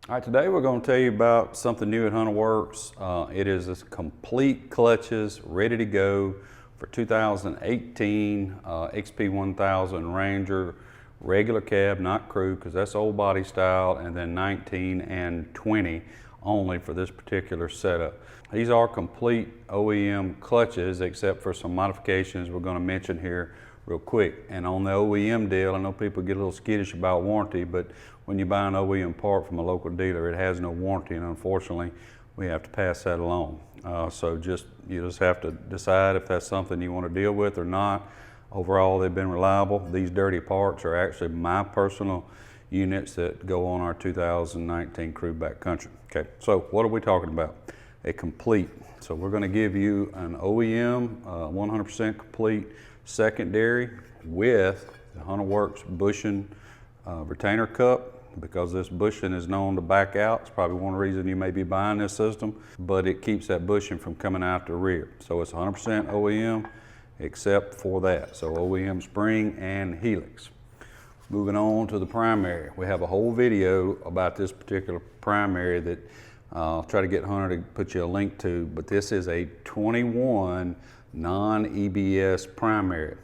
All right, today we're going to tell you about something new at Hunterworks. It is this complete clutches, ready to go for 2018 XP 1000 Ranger, regular cab, not crew, because that's old body style, and then 19 and 20 only for this particular setup. These are complete OEM clutches, except for some modifications we're going to mention here real quick. And on the OEM deal, I know people get a little skittish about warranty, but when you buy an OEM part from a local dealer, it has no warranty, and unfortunately, we have to pass that along. So you just have to decide if that's something you want to deal with or not. Overall, they've been reliable. These dirty parts are actually my personal units that go on our 2019 crew backcountry. Okay, so what are we talking about? A complete. So we're going to give you an OEM 100% complete secondary with the Hunterworks bushing retainer cup, because this bushing is known to back out. It's probably one reason you may be buying this system, but it keeps that bushing from coming out the rear. So it's 100% OEM except for that. So OEM spring and helix. Moving on to the primary. We have a whole video about this particular primary that I'll try to get Hunter to put you a link to, but this is a 21 non-EBS primary.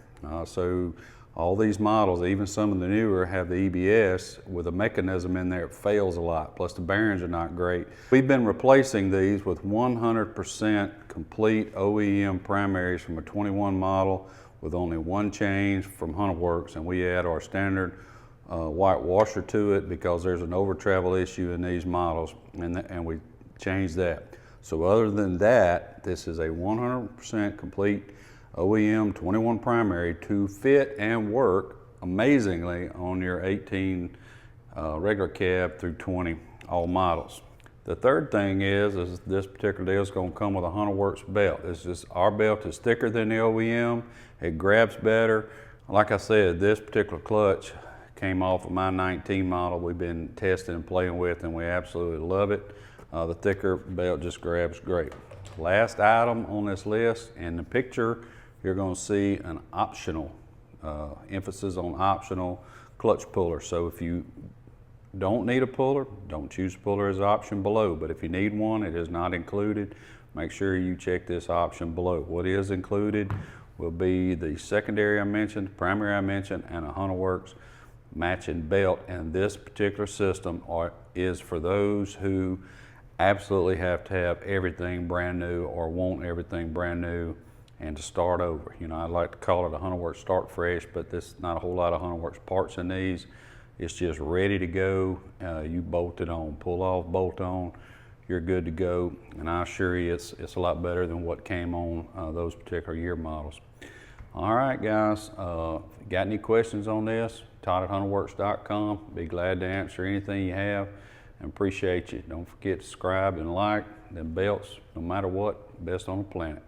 So all these models, even some of the newer, have the EBS with a mechanism in there. It fails a lot, plus the bearings are not great. We've been replacing these with 100% complete OEM primaries from a 21 model with only one change from Hunterworks, and we add our standard white washer to it because there's an over travel issue in these models, and we changed that. So other than that, this is a 100% complete OEM 21 primary to fit and work amazingly on your 18 regular cab through 20 all models. The third thing is this particular deal is going to come with a Hunterworks belt. It's just, our belt is thicker than the OEM. It grabs better. Like I said, this particular clutch came off of my 19 model we've been testing and playing with, and we absolutely love it. The thicker belt just grabs great. Last item on this list, in the picture you're going to see an optional, emphasis on optional clutch puller. So if you don't need a puller, don't choose puller as an option below. But if you need one, it is not included. Make sure you check this option below. What is included will be the secondary I mentioned, the primary I mentioned, and a Hunterworks matching belt. And this particular system is for those who absolutely have to have everything brand new or want everything brand new and to start over. You know, I like to call it a Hunterworks start fresh, but there's not a whole lot of Hunterworks parts in these. It's just ready to go. You bolt it on, pull off, bolt on, you're good to go. And I assure you it's a lot better than what came on those particular year models. All right, guys, if you got any questions on this, Todd at Hunterworks.com. Be glad to answer anything you have, and appreciate you. Don't forget to subscribe and like. Them belts, no matter what, best on the planet.